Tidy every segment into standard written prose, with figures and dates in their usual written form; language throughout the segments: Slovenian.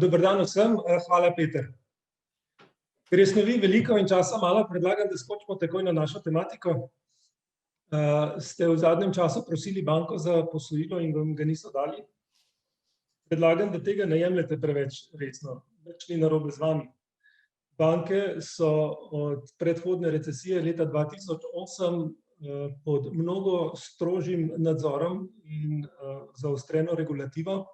Dober dan vsem, hvala Peter. Ker je snovi veliko in časa malo, predlagam, da skočimo takoj na našo tematiko. Ste v zadnjem času prosili banko za posojilo in vam ga niso dali? Predlagam, da tega ne jemljete preveč resno, nič ni narobe z vami. Banke so od predhodne recesije leta 2008 pod mnogo strožjim nadzorom in zaostreno regulativo.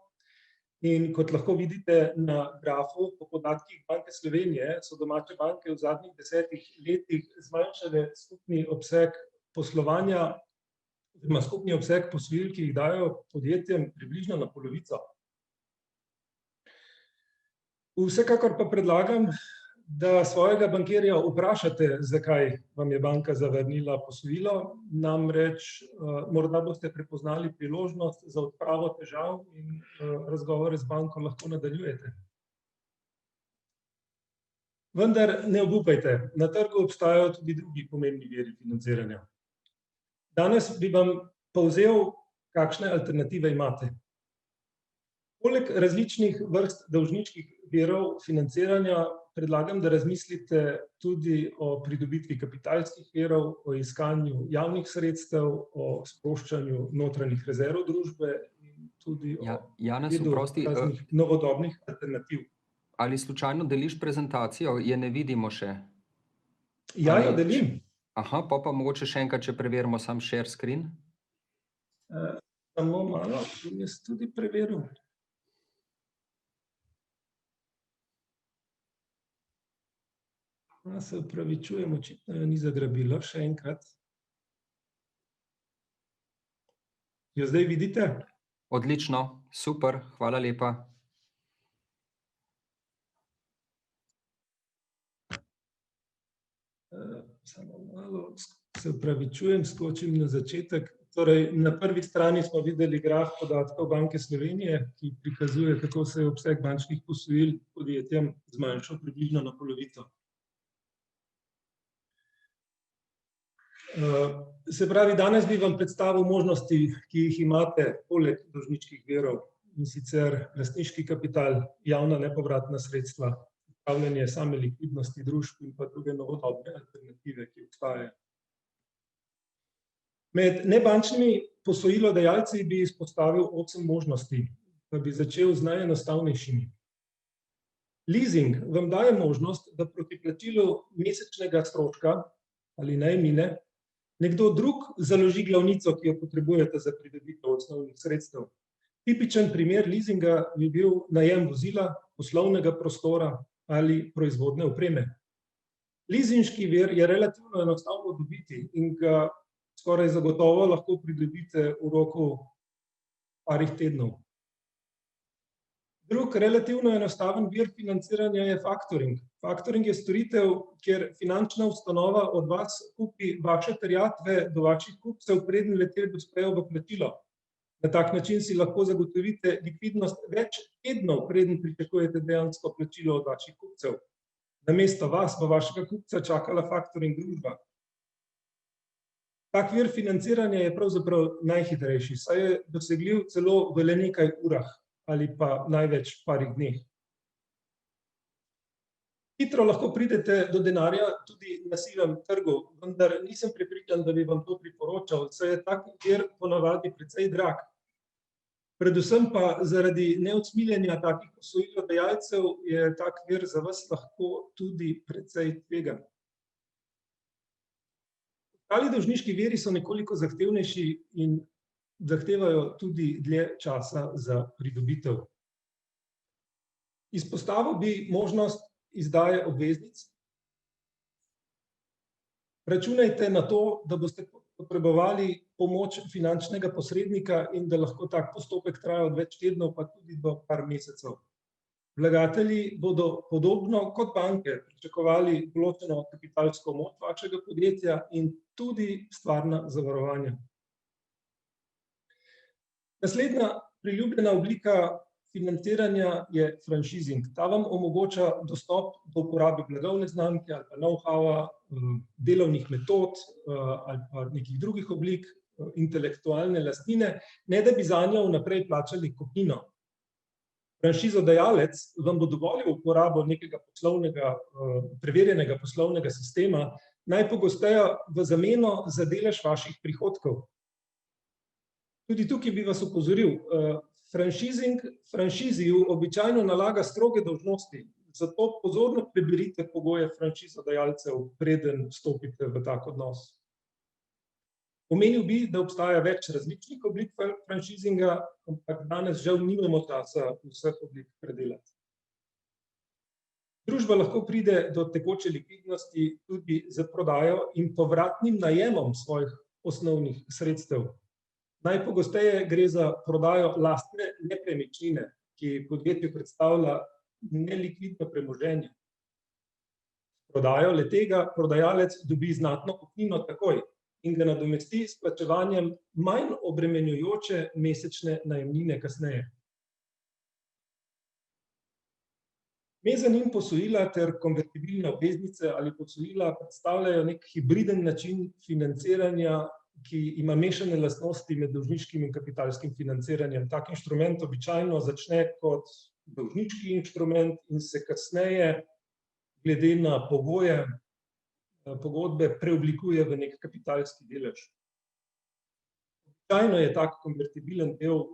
In kot lahko vidite na grafu, po podatkih Banke Slovenije so domače banke v zadnjih 10 letih zmanjšale skupni obseg poslovanja, oziroma skupni obseg posojil, ki jih dajo podjetjem, približno na polovico. Vsekakor pa predlagam, da svojega bankirja vprašate, zakaj vam je banka zavrnila posojilo, namreč morda boste prepoznali priložnost za odpravo težav in razgovore z banko lahko nadaljujete. Vendar ne obupajte, na trgu obstajajo tudi drugi pomembni viri financiranja. Danes bi vam povzel, kakšne alternative imate. Poleg različnih vrst dolžniških virov financiranja predlagam, da razmislite tudi o pridobitvi kapitalskih virov, o iskanju javnih sredstev, o sproščanju notranjih rezerv družbe in tudi o raznih novodobnih alternativ. Ali slučajno deliš prezentacijo? Je ne vidimo še. Ja, jo delim. Aha, pa mogoče še enkrat, če preverimo sam share screen. Samo malo, bom jaz tudi preveril. Se opravičujem, očitno jo ni zagrabilo, še enkrat. Jo zdaj vidite? Odlično, super, hvala lepa. Samo malo, se opravičujem, skočim na začetek. Torej, na prvi strani smo videli graf podatkov Banke Slovenije, ki prikazuje, kako se je obseg bančnih posojil podjetjem zmanjšal približno na polovico. Se pravi, danes bi vam predstavil možnosti, ki jih imate poleg dolžniških virov, in sicer lastniški kapital, javna nepovratna sredstva, upravljanje same likvidnosti družb in pa druge novodobne alternative, ki obstajajo. Med nebančnimi posojilodajalci bi izpostavil 8 možnosti, pa bi začel z najenostavnejšimi. Leasing vam daje možnost, da proti plačilu mesečnega stroška ali najemnine nekdo drug založi glavnico, ki jo potrebujete za pridobitev osnovnih sredstev. Tipičen primer leasinga bi bil najem vozila, poslovnega prostora ali proizvodne opreme. Leasingški vir je relativno enostavno dobiti in ga skoraj zagotovo lahko pridobite v roku parih tednov. Drug relativno enostaven vir financiranja je faktoring. Faktoring je storitev, kjer finančna ustanova od vas kupi vaše terjatve do vaših kupcev, preden le-ti dospejo v plačilo. Na tak način si lahko zagotovite likvidnost več tednov, preden pričakujete dejansko plačilo od vaših kupcev. Namesto vas bo vašega kupca čakala faktoring družba. Tak vir financiranja je pravzaprav najhitrejši, saj je dosegljiv celo v le nekaj urah ali pa največ parih dneh. Hitro lahko pridete do denarja tudi na sivem trgu, vendar nisem prepričan, da bi vam to priporočal, saj je tak vir ponavadi precej drag. Predvsem pa zaradi neusmiljenja takih posojilodajalcev je tak vir za vas lahko tudi precej tvegan. Ostali dolžniški viri so nekoliko zahtevnejši in zahtevajo tudi dlje časa za pridobitev. Izpostavil bi možnost izdaje obveznic. Računajte na to, da boste potrebovali pomoč finančnega posrednika in da lahko tak postopek traja od več tednov pa tudi do par mesecev. Vlagatelji bodo podobno kot banke pričakovali določeno kapitalsko moč vašega podjetja in tudi stvarna zavarovanja. Naslednja priljubljena oblika financiranja je franšizing. Ta vam omogoča dostop do uporabe blagovne znamke ali pa know-howa, delovnih metod ali pa nekih drugih oblik intelektualne lastnine, ne da bi zanjo vnaprej plačali kupnino. Franšizodajalec vam bo dovolil uporabo nekega preverjenega poslovnega sistema, najpogosteje v zameno za delež vaših prihodkov. Tudi tukaj bi vas opozoril, franšiziju običajno nalaga stroge dolžnosti, zato pozorno preberite pogoje franšizodajalcev, preden vstopite v tak odnos. Omenil bi, da obstaja več različnih oblik franšizinga, ampak danes žal nimamo časa vseh oblik predelati. Družba lahko pride do tekoče likvidnosti tudi z prodajo in povratnim najemom svojih osnovnih sredstev. Najpogosteje gre za prodajo lastne nepremičnine, ki podjetju predstavlja nelikvidno premoženje. Prodajo le-tega prodajalec dobi znatno kupnino takoj in ga nadomesti s plačevanjem manj obremenjujoče mesečne najemnine kasneje. Mezanin posojila ter konvertibilne obveznice ali posojila predstavljajo nek hibriden način financiranja, ki ima mešane lastnosti med dolžniškim in kapitalskim financiranjem. Tak inštrument običajno začne kot dolžniški inštrument in se kasneje, glede na pogoje pogodbe, preoblikuje v nek kapitalski delež. Običajno je tak konvertibilen del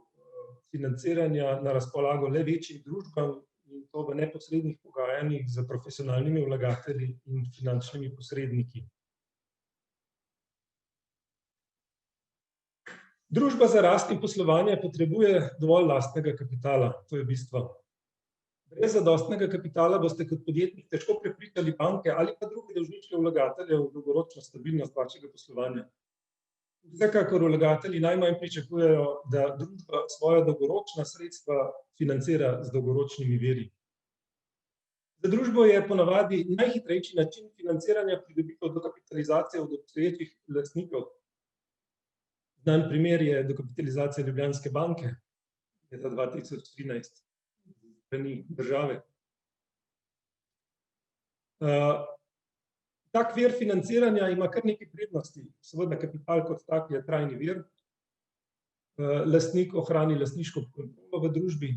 financiranja na razpolago le večjim družbam in to v neposrednih pogajanjih z profesionalnimi vlagatelji in finančnimi posredniki. Družba za rast in poslovanje potrebuje dovolj lastnega kapitala, to je bistvo. Brez zadostnega kapitala boste kot podjetnik težko prepričali banke ali pa druge dolžniške vlagatelje v dolgoročno stabilnost vašega poslovanja. Vsekakor vlagatelji najmanj pričakujejo, da družba svoja dolgoročna sredstva financira z dolgoročnimi viri. Za družbo je ponavadi najhitrejši način financiranja pridobitev dokapitalizacije od obstoječih lastnikov. Znan primer je dokapitalizacija Ljubljanske banke leta 2013 s strani države. Tak vir financiranja ima kar nekaj prednosti. Seveda kapital kot tak je trajni vir. Lastnik ohrani lastniško kontrolo v družbi.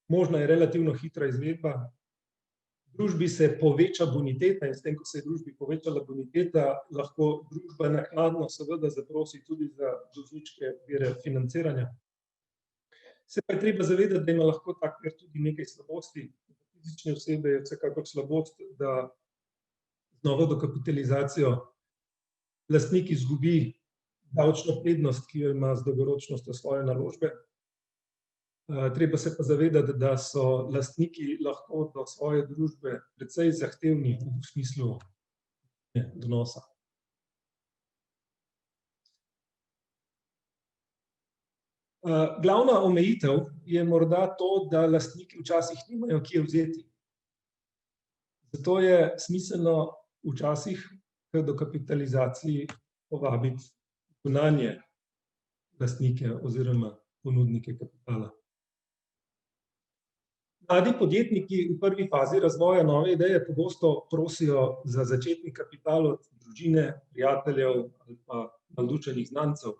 Možna je relativno hitra izvedba. Družbi se poveča boniteta in s tem, ko se je družbi povečala boniteta, lahko družba naknadno seveda zaprosi tudi za dolžniške vire financiranja. Se pa je treba zavedati, da ima lahko tak vir tudi nekaj slabosti. Fizične osebe je vsekakor slabost, da z novo dokapitalizacijo lastnik izgubi davčno prednost, ki jo ima z dolgoročnostjo svoje naložbe. Treba se pa zavedati, da so lastniki lahko do svoje družbe precej zahtevni v smislu donosa. Glavna omejitev je morda to, da lastniki včasih nimajo kje vzeti. Zato je smiselno včasih k dokapitalizaciji povabiti zunanje lastnike oziroma ponudnike kapitala. Mladi podjetniki v prvi fazi razvoja nove ideje pogosto prosijo za začetni kapital od družine, prijateljev ali pa navdušenih znancev.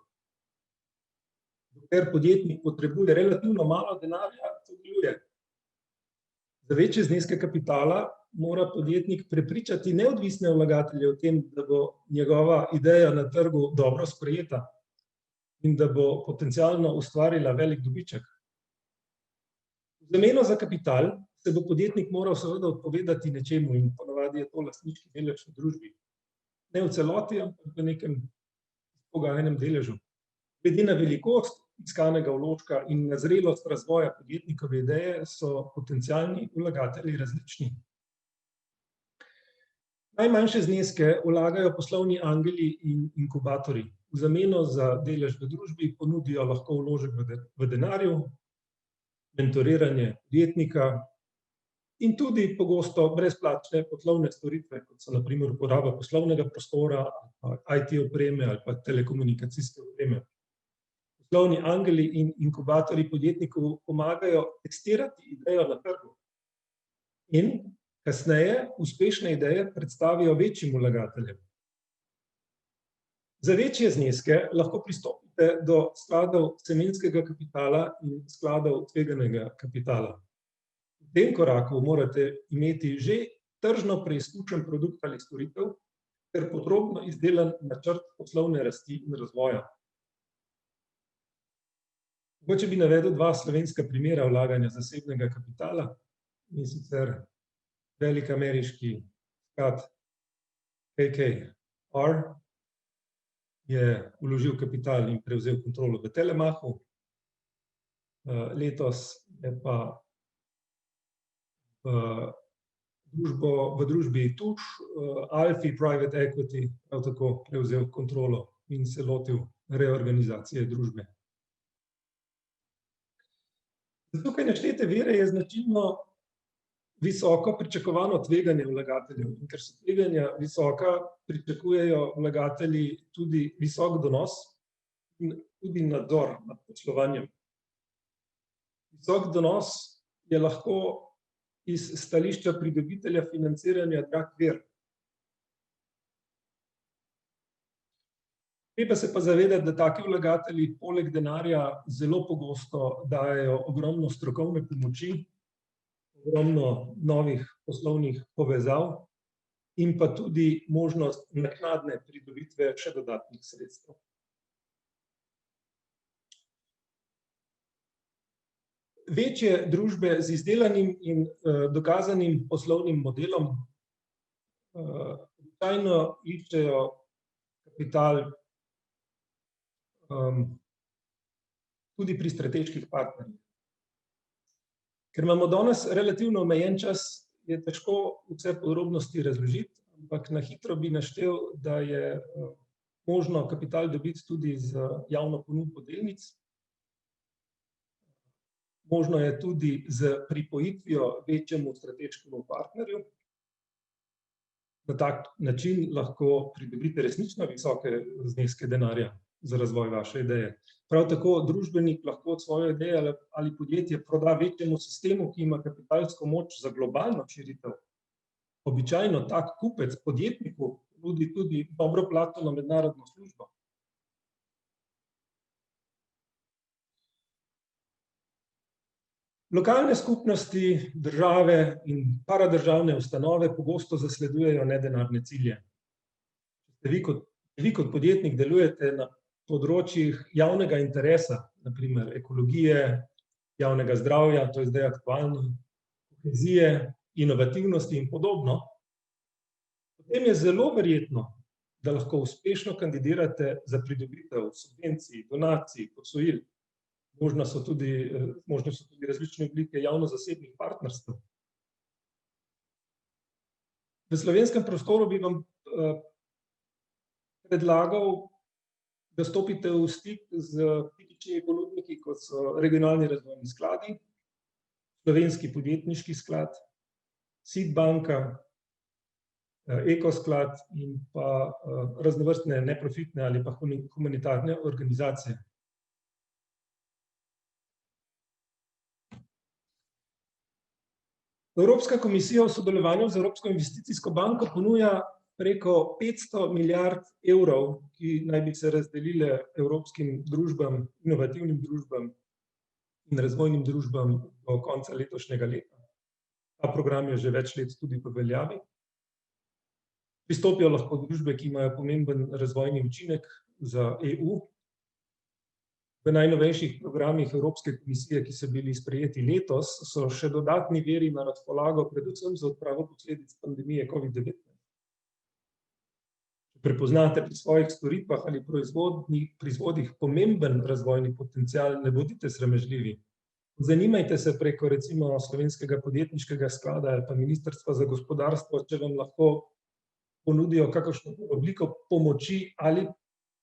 Dokler podjetnik potrebuje relativno malo denarja, to deluje. Za večje zneske kapitala mora podjetnik prepričati neodvisne vlagatelje o tem, da bo njegova ideja na trgu dobro sprejeta in da bo potencialno ustvarila velik dobiček. V zameno za kapital se bo podjetnik moral seveda odpovedati nečemu in ponavadi je to lastniški delež v družbi. Ne v celoti, ampak v nekem pogajanem deležu. Glede na velikost iskanega vložka in na zrelost razvoja podjetnikove ideje so potencialni vlagatelji različni. Najmanjše zneske vlagajo poslovni angeli in inkubatorji. V zameno za delež v družbi ponudijo lahko vložek v denarju, mentoriranje podjetnika in tudi pogosto brezplačne poslovne storitve, kot so na primer uporaba poslovnega prostora, IT opreme ali pa telekomunikacijske opreme. Poslovni angeli in inkubatorji podjetniku pomagajo testirati idejo na trgu in kasneje uspešne ideje predstavijo večjim vlagateljem. Za večje zneske lahko pristopi pridete do skladov semenskega kapitala in skladov tveganega kapitala. V tem koraku morate imeti že tržno preizkušen produkt ali storitev ter podrobno izdelan načrt poslovne rasti in razvoja. Mogoče bi navedel dva slovenska primera vlaganja zasebnega kapitala, in sicer velik ameriški sklad KKR je vložil kapital in prevzel kontrolo v Telemachu. Letos je pa v družbi Tuš, Alfi Private Equity, prav tako prevzel kontrolo in se lotil reorganizacije družbe. Za tukaj naštete vire je značilno visoko pričakovano tveganje vlagateljev. In ker so tveganja visoka, pričakujejo vlagatelji tudi visok donos in tudi nadzor nad poslovanjem. Visok donos je lahko iz stališča pridobitelja financiranja drag vir. Treba se pa zavedati, da taki vlagatelji poleg denarja zelo pogosto dajejo ogromno strokovne pomoči, ogromno novih poslovnih povezav in pa tudi možnost naknadne pridobitve še dodatnih sredstev. Večje družbe z izdelanim in dokazanim poslovnim modelom običajno iščejo kapital tudi pri strateških partnerjih. Ker imamo danes relativno omejen čas, je težko vse podrobnosti razložiti, ampak na hitro bi naštel, da je možno kapital dobiti tudi z javno ponudbo delnic. Možno je tudi z pripojitvijo večjemu strateškemu partnerju. Na tak način lahko pridobite resnično visoke zneske denarja za razvoj vaše ideje. Prav tako družbenik lahko svojo idejo ali podjetje proda večjemu sistemu, ki ima kapitalsko moč za globalno širitev. Običajno tak kupec podjetniku nudi tudi dobro plačano mednarodno službo. Lokalne skupnosti, države in paradržavne ustanove pogosto zasledujejo nedenarne cilje. Vi kot podjetnik delujete na področjih javnega interesa, na primer ekologije, javnega zdravja, to je zdaj aktualno, kohezije, inovativnosti in podobno, potem je zelo verjetno, da lahko uspešno kandidirate za pridobitev subvencij, donacij, posojil. Možne so tudi različne oblike javno-zasebnih partnerstev. V slovenskem prostoru bi vam predlagal, da stopite v stik z tipičnimi ponudniki, kot so regionalni razvojni skladi, Slovenski podjetniški sklad, SID banka, Ekosklad in pa raznovrstne neprofitne ali pa humanitarne organizacije. Evropska komisija v sodelovanju z Evropsko investicijsko banko ponuja preko 500 milijard evrov, ki naj bi se razdelile evropskim družbam, inovativnim družbam in razvojnim družbam do konca letošnjega leta. Ta program je že več let tudi v veljavi. Pristopijo lahko družbe, ki imajo pomemben razvojni učinek za EU. V najnovejših programih Evropske komisije, ki so bili sprejeti letos, so še dodatni viri na razpolago, predvsem za odpravo posledic pandemije COVID-19. Prepoznate pri svojih storitvah ali proizvodih pomemben razvojni potencial, ne bodite sramežljivi. Zanimajte se preko recimo Slovenskega podjetniškega sklada ali pa Ministrstva za gospodarstvo, če vam lahko ponudijo kakšno obliko pomoči ali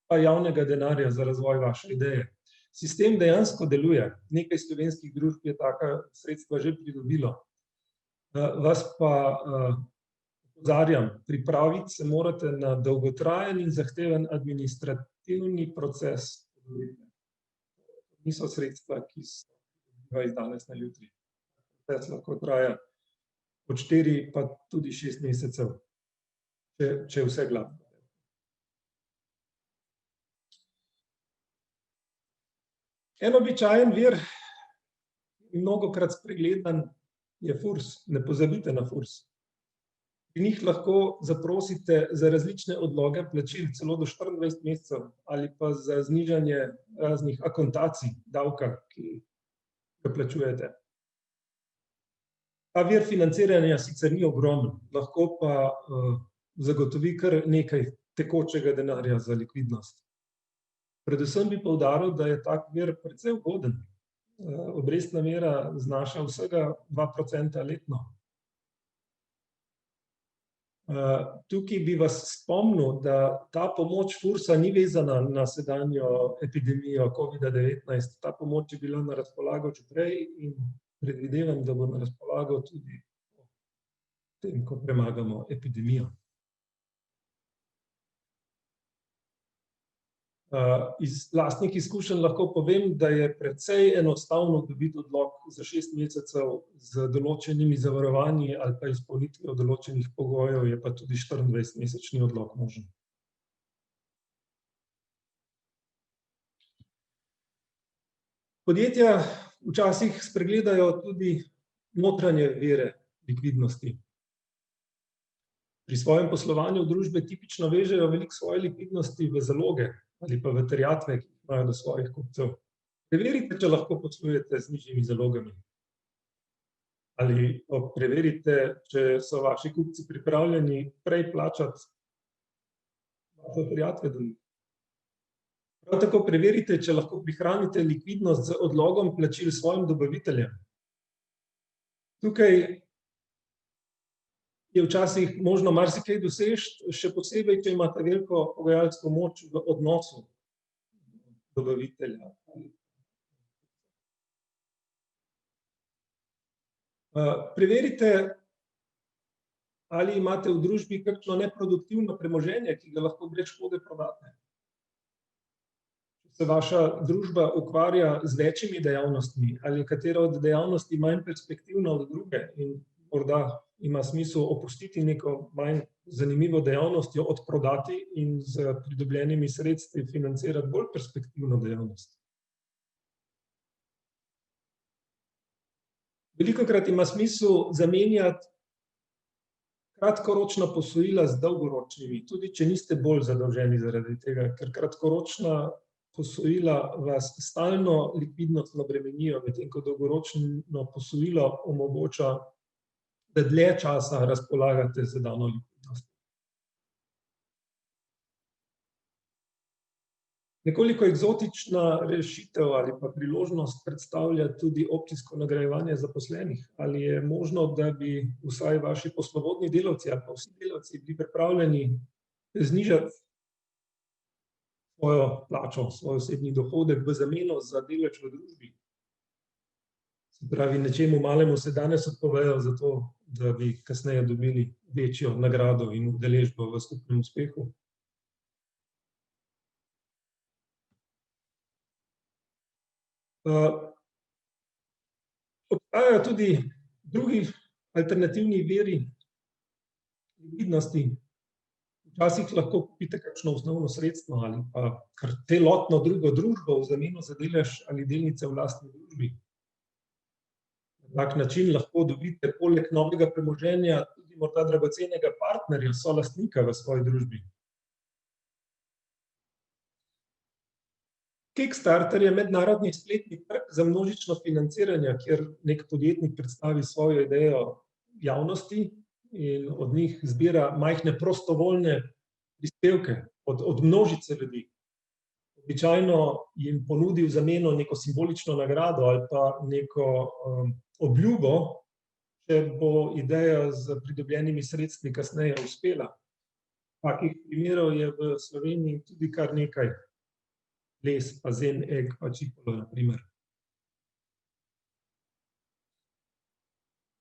pa javnega denarja za razvoj vaše ideje. Sistem dejansko deluje. Nekaj slovenskih družb je taka sredstva že pridobilo. Vas pa opozarjam, pripraviti se morate na dolgotrajen in zahteven administrativni proces. Niso sredstva, ki se dobivajo iz danes na jutri. Proces lahko traja od 4 pa tudi 6 mesecev, če je vse gladko. En običajen vir, mnogokrat spregledan, je FURS. Ne pozabite na FURS. Pri njih lahko zaprosite za različne odloge plačil celo do 24 mesecev ali pa za znižanje raznih akontacij davka, ki ga plačujete. Ta vir financiranja sicer ni ogromen, lahko pa zagotovi kar nekaj tekočega denarja za likvidnost. Predvsem bi poudaril, da je tak vir precej ugoden. Obrestna mera znaša vsega 2% letno. Tukaj bi vas spomnil, da ta pomoč FURS-a ni vezana na sedanjo epidemijo COVID-19. Ta pomoč je bila na razpolago že prej in predvidevam, da bo na razpolago tudi tem, ko premagamo epidemijo. Iz lastnih izkušenj lahko povem, da je precej enostavno dobiti odlog za 6 mesecev z določenimi zavarovanji ali pa izpolnitvijo določenih pogojev, je pa tudi 24-mesečni odlog možen. Podjetja včasih spregledajo tudi notranje vire likvidnosti. Pri svojem poslovanju družbe tipično vežejo veliko svoje likvidnosti v zaloge ali pa v terjatve, ki jih imajo do svojih kupcev. Preverite, če lahko poslujete z nižjimi zalogami. Ali preverite, če so vaši kupci pripravljeni prej plačati vaše terjatve do njih. Prav tako preverite, če lahko prihranite likvidnost z odlogom plačil svojim dobaviteljem. Tukaj je včasih možno marsikaj doseči, še posebej, če imate veliko pogajalsko moč v odnosu dobavitelja. Preverite, ali imate v družbi kakšno neproduktivno premoženje, ki ga lahko brez škode prodate. Če se vaša družba ukvarja z večjimi dejavnostmi ali katera od dejavnosti manj perspektivna od druge in morda ima smisel opustiti neko manj zanimivo dejavnostjo, odprodati in z pridobljenimi sredstvi financirati bolj perspektivno dejavnost. Velikokrat ima smisel zamenjati kratkoročna posojila z dolgoročnimi, tudi če niste bolj zadolženi zaradi tega, ker kratkoročna posojila vas stalno likvidnostno bremenijo, medtem ko dolgoročno posojilo omogoča, da dlje časa razpolagate z dano likvidnostjo. Nekoliko eksotična rešitev ali pa priložnost predstavlja tudi opcijsko nagrajevanje zaposlenih. Ali je možno, da bi vsaj vaši poslovodni delavci ali pa vsi delavci bili pripravljeni znižati svojo plačo, svoj osebni dohodek v zameno za delež v družbi? Se pravi, nečemu malemu se danes odpovejo zato, da bi kasneje dobili večjo nagrado in udeležbo v skupnem uspehu. Obstajajo tudi drugi alternativni viri likvidnosti. Včasih lahko kupite kakšno osnovno sredstvo ali pa kar celotno drugo družbo v zameno za delež ali delnice v lastni družbi. Na tak način lahko dobite poleg novega premoženja tudi morda dragocenega partnerja, solastnika v svoji družbi. Kickstarter je mednarodni spletni trg za množično financiranje, kjer nek podjetnik predstavi svojo idejo javnosti in od njih zbira majhne prostovoljne prispevke od množice ljudi. Običajno jim ponudi v zameno neko simbolično nagrado ali pa neko obljubo, če bo ideja z pridobljenimi sredstvi kasneje uspela. Takih primerov je v Sloveniji tudi kar nekaj. Les, pa Zen Egg, pa Čipolo, na primer.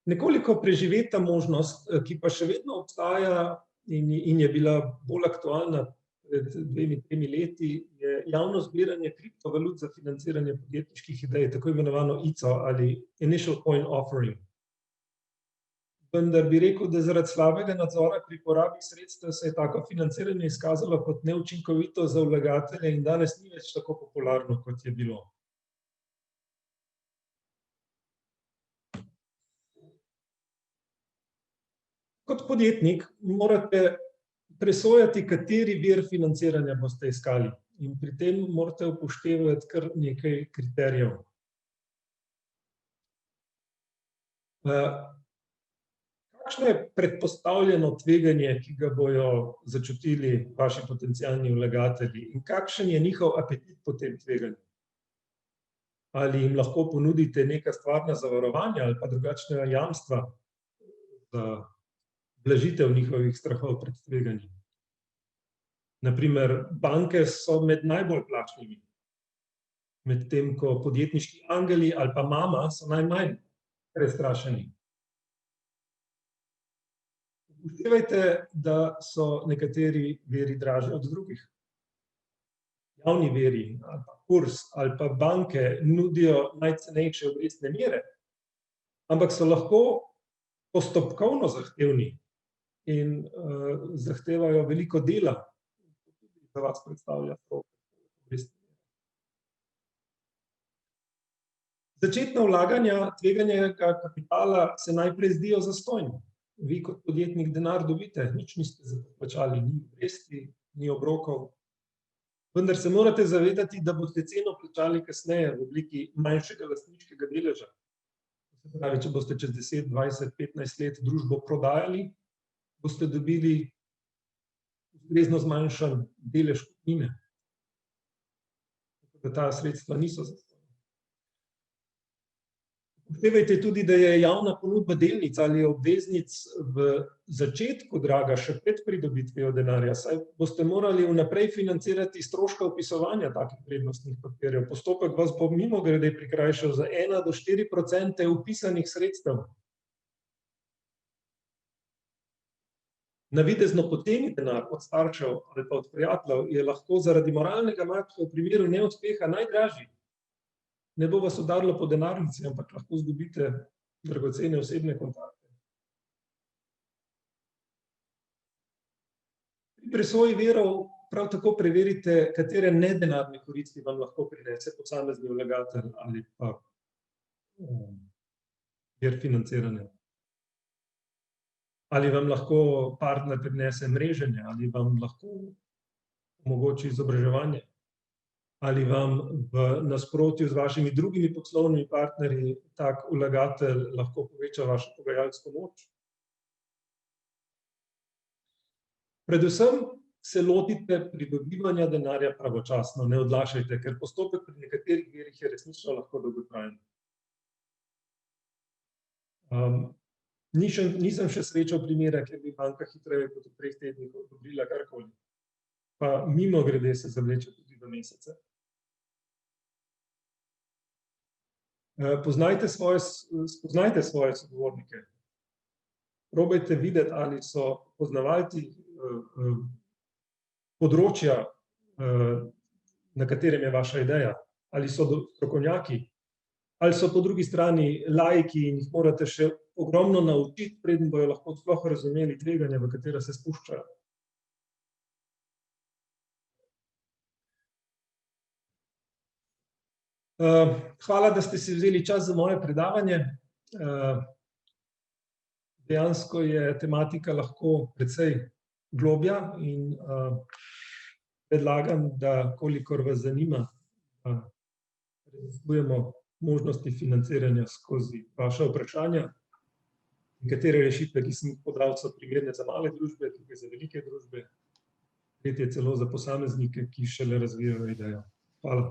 Nekoliko preživeta možnost, ki pa še vedno obstaja in je bila bolj aktualna pred 2-3 leti, je javno zbiranje kriptovalut za financiranje podjetniških idej, tako imenovano ICO ali Initial Coin Offering. Vendar bi rekel, da zaradi slabega nadzora pri porabi sredstev se je tako financiranje izkazalo kot neučinkovito za vlagatelje in danes ni več tako popularno, kot je bilo. Kot podjetnik morate presojati, kateri vir financiranja boste iskali. In pri tem morate upoštevati kar nekaj kriterijev. Kakšno je predpostavljeno tveganje, ki ga bojo začutili vaši potencialni vlagatelji, in kakšen je njihov apetit po tem tveganju? Ali jim lahko ponudite neka stvarna zavarovanja ali pa drugačna jamstva za blažitev njihovih strahov pred tveganji? Na primer, banke so med najbolj plačnimi, medtem ko podjetniški angeli ali pa mama so najmanj prestrašeni. Upoštevajte, da so nekateri viri dražji od drugih. Javni viri, ali pa kurs, ali pa banke nudijo najcenejše obrestne mere, ampak so lahko postopkovno zahtevni in zahtevajo veliko dela, za vas predstavlja to obrestne mere. Začetna vlaganja tveganega kapitala se najprej zdijo zastonj. Vi kot podjetnik denar dobite, nič niste za to plačali, ni obresti, ni obrokov. Vendar se morate zavedati, da boste ceno plačali kasneje v obliki manjšega lastniškega deleža. Se pravi, če boste čez 10, 20, 15 let družbo prodajali, boste dobili ustrezno zmanjšan delež kupnine. Tako da ta sredstva niso zastonj. Upoštevajte tudi, da je javna ponudba delnic ali obveznic v začetku draga še pred pridobitvijo denarja, saj boste morali vnaprej financirati stroške vpisovanja takih vrednostnih papirjev. Postopek vas bo mimogrede prikrajšal za 1 do 4% vpisanih sredstev. Navidezno poceni denar od staršev ali pa od prijateljev je lahko zaradi moralnega matka v primeru neuspeha najdražji. Ne bo vas udarilo po denarnici, ampak lahko izgubite dragocene osebne kontakte. Pri presoji virov prav tako preverite, katere nedenarne koristi vam lahko prinese posamezni vlagatelj ali pa vir financiranja. Ali vam lahko partner prinese mreženje, ali vam lahko omogoči izobraževanje, ali vam v nasprotju z vašimi drugimi poslovnimi partnerji tak vlagatelj lahko poveča vašo pogajalsko moč. Predvsem se lotite pridobivanja denarja pravočasno, ne odlašajte, ker postopek pri nekaterih virih je resnično lahko dolgotrajen. Nisem še srečal primera, kjer bi banka hitreje kot v 3 tednih odobrila karkoli. Pa mimogrede se zavleče tudi v mesece. Spoznajte svoje sogovornike. Probajte videti, ali so poznavalci področja, na katerem je vaša ideja, ali so strokovnjaki, ali so po drugi strani laiki in jih morate še ogromno naučiti, preden bojo lahko sploh razumeli tveganja, v katera se spuščajo. Hvala, da ste si vzeli čas za moje predavanje. Dejansko je tematika lahko precej globlja in predlagam, da kolikor vas zanima, raziskujemo možnosti financiranja skozi vaša vprašanja. Nekatere rešitve, ki sem jih podal, so primerne za male družbe, tukaj za velike družbe, tretje celo za posameznike, ki šele razvijajo idejo. Hvala.